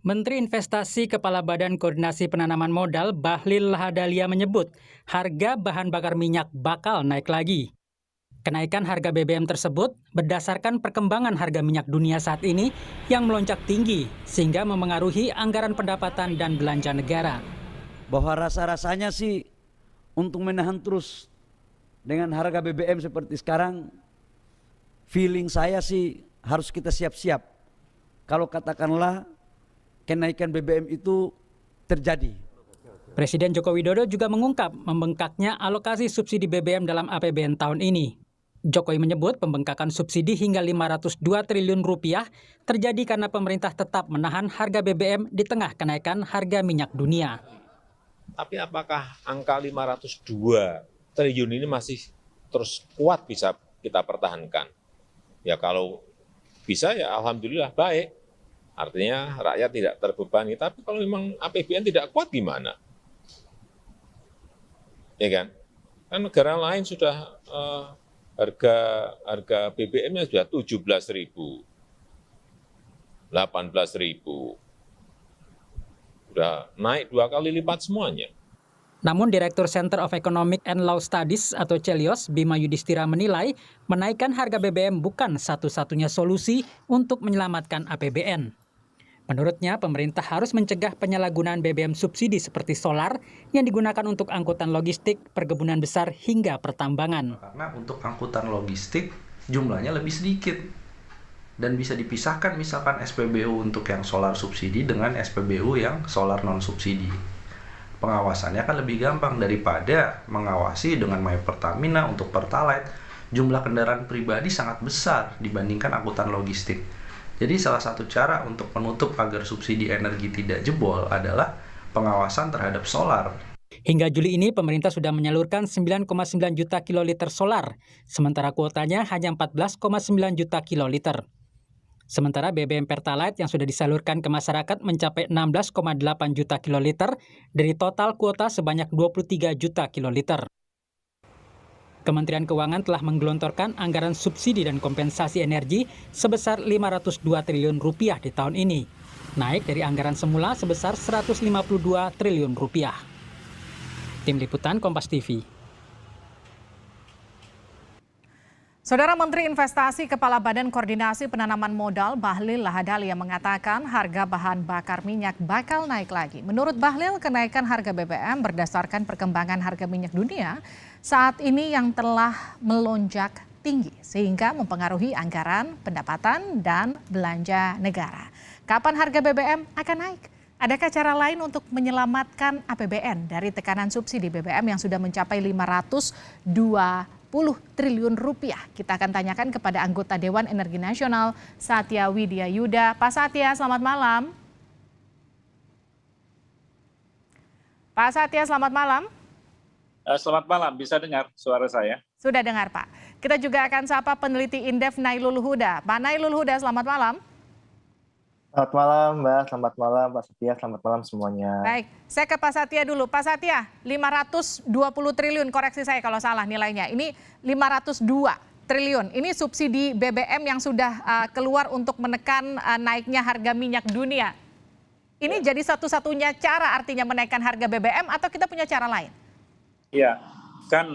Menteri Investasi Kepala Badan Koordinasi Penanaman Modal Bahlil Lahadalia menyebut harga bahan bakar minyak bakal naik lagi. Kenaikan harga BBM tersebut berdasarkan perkembangan harga minyak dunia saat ini yang melonjak tinggi sehingga memengaruhi anggaran pendapatan dan belanja negara. Bahwa rasa-rasanya sih untuk menahan terus dengan harga BBM seperti sekarang, feeling saya sih harus kita siap-siap. Kalau katakanlah kenaikan BBM itu terjadi. Presiden Joko Widodo juga mengungkap membengkaknya alokasi subsidi BBM dalam APBN tahun ini. Jokowi menyebut pembengkakan subsidi hingga 502 triliun rupiah terjadi karena pemerintah tetap menahan harga BBM di tengah kenaikan harga minyak dunia. Tapi apakah angka 502 triliun ini masih terus kuat bisa kita pertahankan? Ya kalau bisa ya alhamdulillah baik. Artinya rakyat tidak terbebani. Tapi kalau memang APBN tidak kuat gimana? Ya kan? Kan negara lain sudah harga BBM-nya sudah 17.000, 18.000. Sudah naik 2 kali lipat semuanya. Namun Direktur Center of Economic and Law Studies atau CELIOS, Bima Yudhistira menilai menaikkan harga BBM bukan satu-satunya solusi untuk menyelamatkan APBN. Menurutnya, pemerintah harus mencegah penyalahgunaan BBM subsidi seperti solar yang digunakan untuk angkutan logistik, perkebunan besar, hingga pertambangan. Karena untuk angkutan logistik jumlahnya lebih sedikit dan bisa dipisahkan misalkan SPBU untuk yang solar subsidi dengan SPBU yang solar non-subsidi. Pengawasannya akan lebih gampang daripada mengawasi dengan My Pertamina untuk Pertalite. Jumlah kendaraan pribadi sangat besar dibandingkan angkutan logistik. Jadi salah satu cara untuk menutup agar subsidi energi tidak jebol adalah pengawasan terhadap solar. Hingga Juli ini pemerintah sudah menyalurkan 9,9 juta kiloliter solar, sementara kuotanya hanya 14,9 juta kiloliter. Sementara BBM Pertalite yang sudah disalurkan ke masyarakat mencapai 16,8 juta kiloliter dari total kuota sebanyak 23 juta kiloliter. Kementerian Keuangan telah menggelontorkan anggaran subsidi dan kompensasi energi sebesar 502 triliun rupiah di tahun ini, naik dari anggaran semula sebesar 152 triliun rupiah. Tim Liputan Kompas TV. Saudara Menteri Investasi Kepala Badan Koordinasi Penanaman Modal Bahlil Lahadalia mengatakan harga bahan bakar minyak bakal naik lagi. Menurut Bahlil, kenaikan harga BBM berdasarkan perkembangan harga minyak dunia saat ini yang telah melonjak tinggi sehingga mempengaruhi anggaran, pendapatan, dan belanja negara. Kapan harga BBM akan naik? Adakah cara lain untuk menyelamatkan APBN dari tekanan subsidi BBM yang sudah mencapai 520 triliun rupiah? Kita akan tanyakan kepada anggota Dewan Energi Nasional Satya Widya Yuda. Pak Satya, selamat malam. Pak Satya, selamat malam. Selamat malam, bisa dengar suara saya? Sudah dengar, Pak. Kita juga akan sapa peneliti Indef Nailul Huda. Pak Nailul Huda, selamat malam. Selamat malam Mbak, selamat malam Pak Satya, selamat malam semuanya. Baik, saya ke Pak Satya dulu. Pak Satya, 520 triliun, koreksi saya kalau salah nilainya. Ini 502 triliun, ini subsidi BBM yang sudah keluar untuk menekan naiknya harga minyak dunia. Ini jadi satu-satunya cara artinya menaikkan harga BBM atau kita punya cara lain? Ya, kan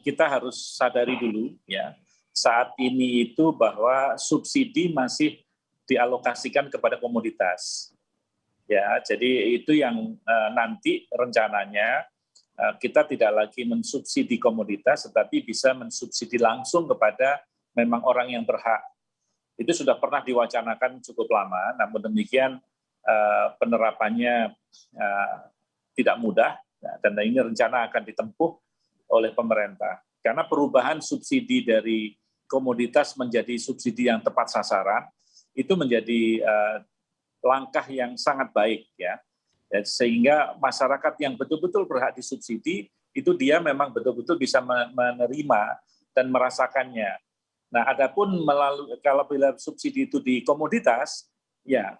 kita harus sadari dulu ya, saat ini itu bahwa subsidi masih dialokasikan kepada komoditas. Ya, jadi itu yang nanti rencananya kita tidak lagi mensubsidi komoditas, tetapi bisa mensubsidi langsung kepada memang orang yang berhak. Itu sudah pernah diwacanakan cukup lama, namun demikian penerapannya tidak mudah, dan ini rencana akan ditempuh oleh pemerintah. Karena perubahan subsidi dari komoditas menjadi subsidi yang tepat sasaran, itu menjadi langkah yang sangat baik ya. Sehingga masyarakat yang betul-betul berhak disubsidi itu dia memang betul-betul bisa menerima dan merasakannya. Nah, adapun kalau bila subsidi itu di komoditas, ya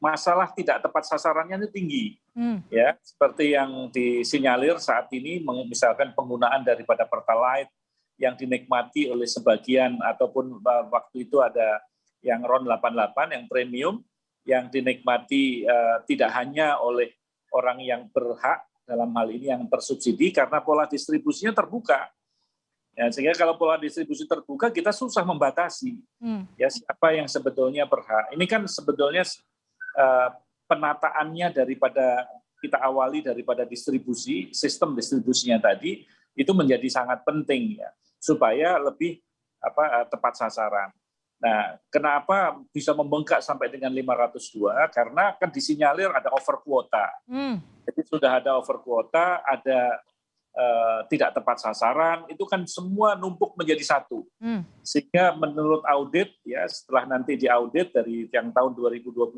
masalah tidak tepat sasarannya itu tinggi. Ya, seperti yang disinyalir saat ini, misalkan penggunaan daripada Pertalite yang dinikmati oleh sebagian ataupun waktu itu ada yang RON 88 yang premium yang dinikmati tidak hanya oleh orang yang berhak, dalam hal ini yang tersubsidi, karena pola distribusinya terbuka. Ya, sehingga kalau pola distribusi terbuka, kita susah membatasi ya siapa yang sebetulnya berhak. Ini kan sebetulnya penataannya daripada kita awali daripada distribusi, sistem distribusinya tadi itu menjadi sangat penting ya, supaya lebih tepat sasaran. Nah, kenapa bisa membengkak sampai dengan 502? Karena kan disinyalir ada over kuota. Jadi sudah ada over kuota, ada tidak tepat sasaran, itu kan semua numpuk menjadi satu. Sehingga menurut audit, ya setelah nanti diaudit dari yang tahun 2021,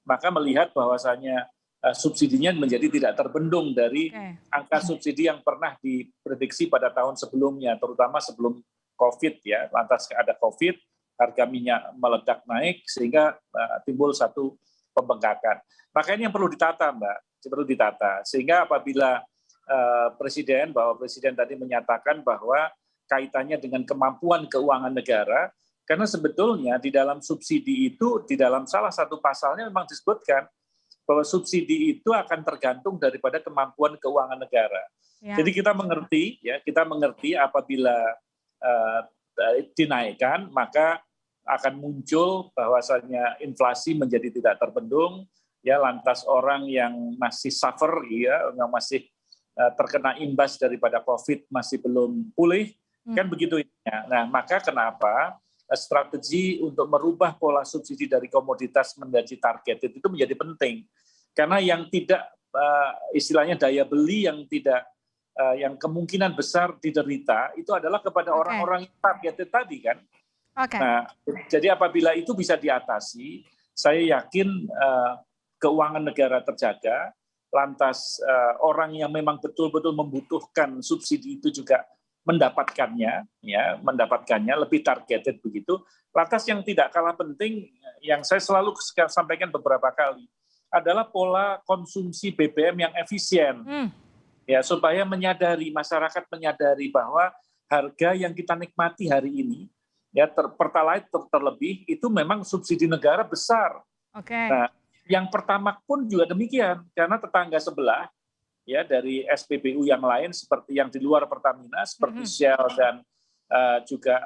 maka melihat bahwasannya subsidinya menjadi tidak terbendung dari angka subsidi yang pernah diprediksi pada tahun sebelumnya, terutama sebelum COVID ya, lantas ada COVID, harga minyak meledak naik sehingga timbul satu pembengkakan. Maka ini yang perlu ditata, Mbak, perlu ditata. Sehingga apabila Presiden tadi menyatakan bahwa kaitannya dengan kemampuan keuangan negara, karena sebetulnya di dalam subsidi itu, di dalam salah satu pasalnya memang disebutkan bahwa subsidi itu akan tergantung daripada kemampuan keuangan negara. Ya. Jadi kita mengerti apabila dinaikkan, maka akan muncul bahwasanya inflasi menjadi tidak terbendung, ya lantas orang yang masih suffer, ya yang masih terkena imbas daripada COVID masih belum pulih, kan begitu. Nah, maka kenapa strategi untuk merubah pola subsidi dari komoditas menjadi targeted itu menjadi penting, karena yang tidak istilahnya daya beli yang tidak yang kemungkinan besar diderita itu adalah kepada orang-orang yang targeted tadi kan. Nah, jadi apabila itu bisa diatasi, saya yakin keuangan negara terjaga, lantas orang yang memang betul-betul membutuhkan subsidi itu juga mendapatkannya lebih targeted begitu. Lantas yang tidak kalah penting, yang saya selalu sampaikan beberapa kali, adalah pola konsumsi BBM yang efisien, ya supaya masyarakat menyadari bahwa harga yang kita nikmati hari ini, ya Pertalite terlebih itu memang subsidi negara besar. Nah, yang Pertamax pun juga demikian, karena tetangga sebelah ya dari SPBU yang lain seperti yang di luar Pertamina seperti Shell dan juga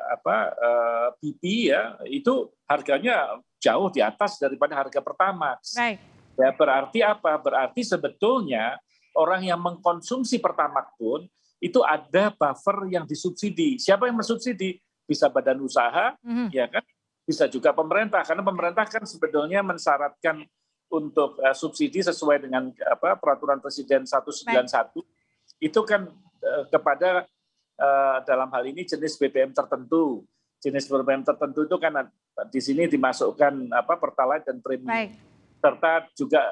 BP ya, itu harganya jauh di atas daripada harga Pertamax. Ya berarti apa? Berarti sebetulnya orang yang mengkonsumsi Pertamax pun itu ada buffer yang disubsidi. Siapa yang mensubsidi? Bisa badan usaha, ya kan? Bisa juga pemerintah, karena pemerintah kan sebetulnya mensyaratkan untuk subsidi sesuai dengan peraturan Presiden 191 itu kan kepada dalam hal ini jenis BBM tertentu. Jenis BBM tertentu itu kan di sini dimasukkan Pertalite dan premium. Serta juga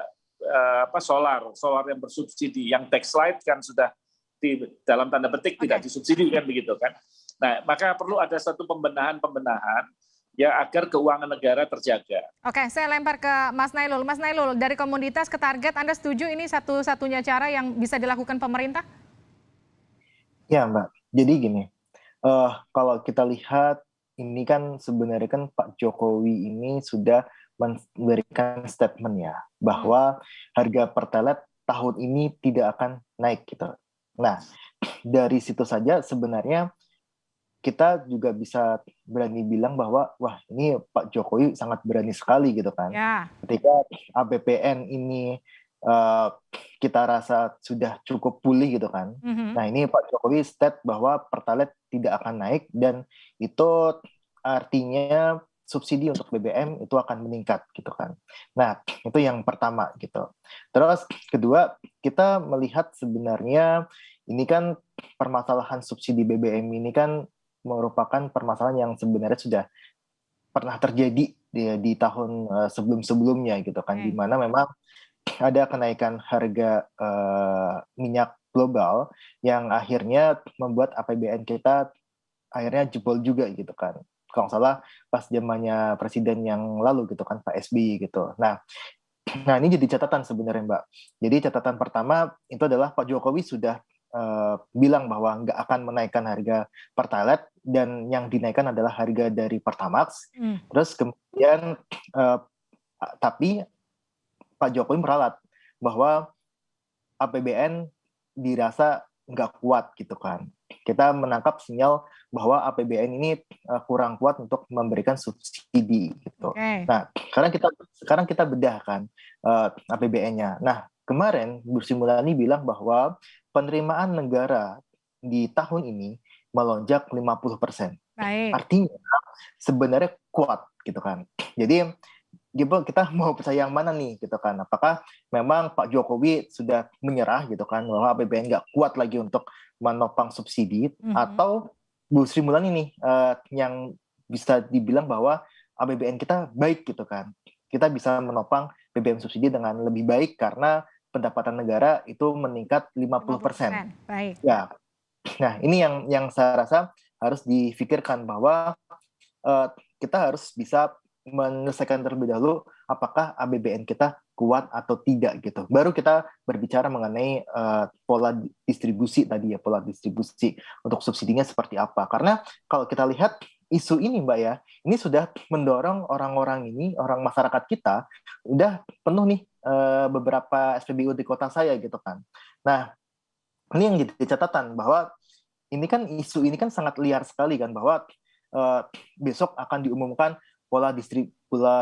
solar yang bersubsidi, yang Taxlite kan sudah di dalam tanda petik tidak disubsidi kan begitu kan. Nah, maka perlu ada satu pembenahan ya agar keuangan negara terjaga. Oke, saya lempar ke Mas Nailul. Mas Nailul, dari komoditas ke target, Anda setuju ini satu-satunya cara yang bisa dilakukan pemerintah? Ya, Mbak. Jadi gini, kalau kita lihat ini kan sebenarnya kan Pak Jokowi ini sudah memberikan statement ya bahwa harga Pertalite tahun ini tidak akan naik gitu. Nah, dari situ saja sebenarnya kita juga bisa berani bilang bahwa wah ini Pak Jokowi sangat berani sekali gitu kan. Ya. Ketika APBN ini kita rasa sudah cukup pulih gitu kan. Nah ini Pak Jokowi state bahwa Pertalite tidak akan naik dan itu artinya subsidi untuk BBM itu akan meningkat gitu kan. Nah itu yang pertama gitu. Terus kedua kita melihat sebenarnya ini kan permasalahan subsidi BBM ini kan merupakan permasalahan yang sebenarnya sudah pernah terjadi di tahun sebelum-sebelumnya gitu kan, di mana memang ada kenaikan harga minyak global yang akhirnya membuat APBN kita akhirnya jebol juga gitu kan. Kalau nggak salah pas zamannya presiden yang lalu gitu kan, Pak SBY gitu. Nah ini jadi catatan sebenarnya Mbak. Jadi catatan pertama itu adalah Pak Jokowi sudah bilang bahwa nggak akan menaikkan harga Pertalite dan yang dinaikkan adalah harga dari Pertamax. Terus kemudian Tapi Pak Jokowi meralat bahwa APBN dirasa nggak kuat gitu kan. Kita menangkap sinyal bahwa APBN ini kurang kuat untuk memberikan subsidi gitu. Nah, sekarang kita bedah kan APBN-nya. Nah, kemarin Bu Sri Mulyani bilang bahwa penerimaan negara di tahun ini melonjak 50%. Artinya sebenarnya kuat gitu kan. Jadi kita mau percaya yang mana nih gitu kan? Apakah memang Pak Jokowi sudah menyerah gitu kan bahwa APBN nggak kuat lagi untuk menopang subsidi, atau Bu Sri Mulyani nih yang bisa dibilang bahwa APBN kita baik gitu kan? Kita bisa menopang BBM subsidi dengan lebih baik karena pendapatan negara itu meningkat 50%. Baik. Ya. Nah, ini yang saya rasa harus difikirkan bahwa kita harus bisa menyelesaikan terlebih dahulu apakah APBN kita kuat atau tidak gitu. Baru kita berbicara mengenai pola distribusi tadi ya, pola distribusi untuk subsidinya seperti apa. Karena kalau kita lihat isu ini Mbak ya, ini sudah mendorong orang-orang ini, orang masyarakat kita, udah penuh nih beberapa SPBU di kota saya gitu kan. Nah, ini yang jadi catatan bahwa isu ini kan sangat liar sekali kan, bahwa besok akan diumumkan pola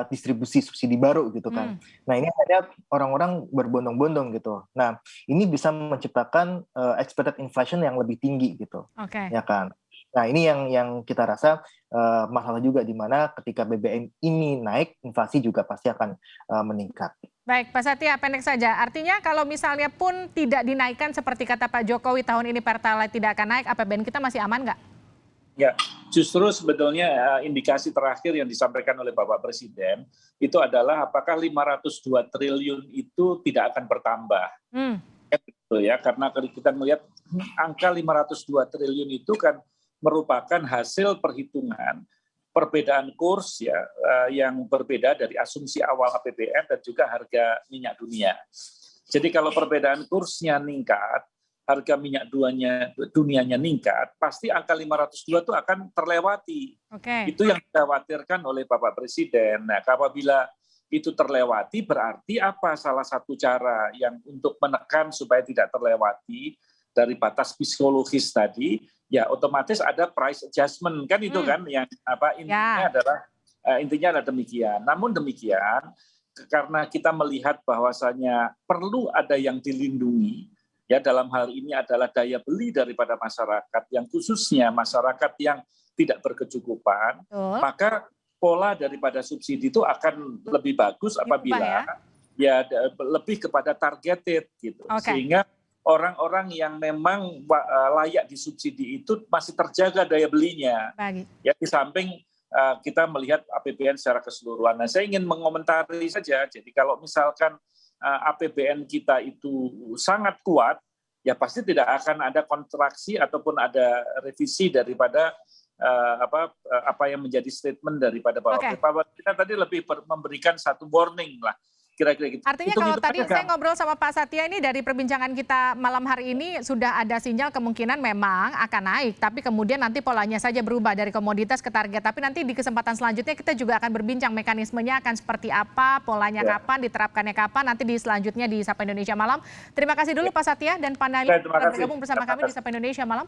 distribusi subsidi baru gitu kan. Nah, ini ada orang-orang berbondong-bondong gitu. Nah, ini bisa menciptakan expected inflation yang lebih tinggi gitu. Ya kan. Nah, ini yang kita rasa masalah juga, di mana ketika BBM ini naik, inflasi juga pasti akan meningkat. Baik, Pak Satya, pendek saja. Artinya kalau misalnya pun tidak dinaikkan seperti kata Pak Jokowi tahun ini Pertalite tidak akan naik, APBN kita masih aman nggak? Ya, justru sebetulnya indikasi terakhir yang disampaikan oleh Bapak Presiden itu adalah apakah 502 triliun itu tidak akan bertambah. Ya, karena kita melihat angka 502 triliun itu kan merupakan hasil perhitungan perbedaan kurs ya yang berbeda dari asumsi awal APBN dan juga harga minyak dunia. Jadi kalau perbedaan kursnya meningkat, harga minyak dunianya meningkat, pasti angka 502 itu akan terlewati. Itu yang dikhawatirkan oleh Bapak Presiden. Nah, apabila itu terlewati, berarti apa salah satu cara yang untuk menekan supaya tidak terlewati dari batas psikologis tadi, ya otomatis ada price adjustment kan, itu kan yang intinya adalah demikian. Namun demikian, karena kita melihat bahwasanya perlu ada yang dilindungi, ya dalam hal ini adalah daya beli daripada masyarakat, yang khususnya masyarakat yang tidak berkecukupan, maka pola daripada subsidi itu akan lebih bagus apabila ya lebih kepada targeted gitu, sehingga orang-orang yang memang layak disubsidi itu masih terjaga daya belinya. Ya, di samping kita melihat APBN secara keseluruhan. Nah, saya ingin mengomentari saja. Jadi kalau misalkan APBN kita itu sangat kuat, ya pasti tidak akan ada kontraksi ataupun ada revisi daripada apa yang menjadi statement daripada Bapak. Kita tadi lebih memberikan satu warning lah. Kira-kira gitu. Artinya kalau tadi saya ngobrol sama Pak Satya ini, dari perbincangan kita malam hari ini sudah ada sinyal kemungkinan memang akan naik, tapi kemudian nanti polanya saja berubah dari komoditas ke target. Tapi nanti di kesempatan selanjutnya kita juga akan berbincang mekanismenya akan seperti apa, polanya kapan, diterapkannya kapan, nanti di selanjutnya di Sapa Indonesia Malam. Terima kasih dulu Pak Satya dan Pak Nailin telah bergabung bersama kami di Sapa Indonesia Malam.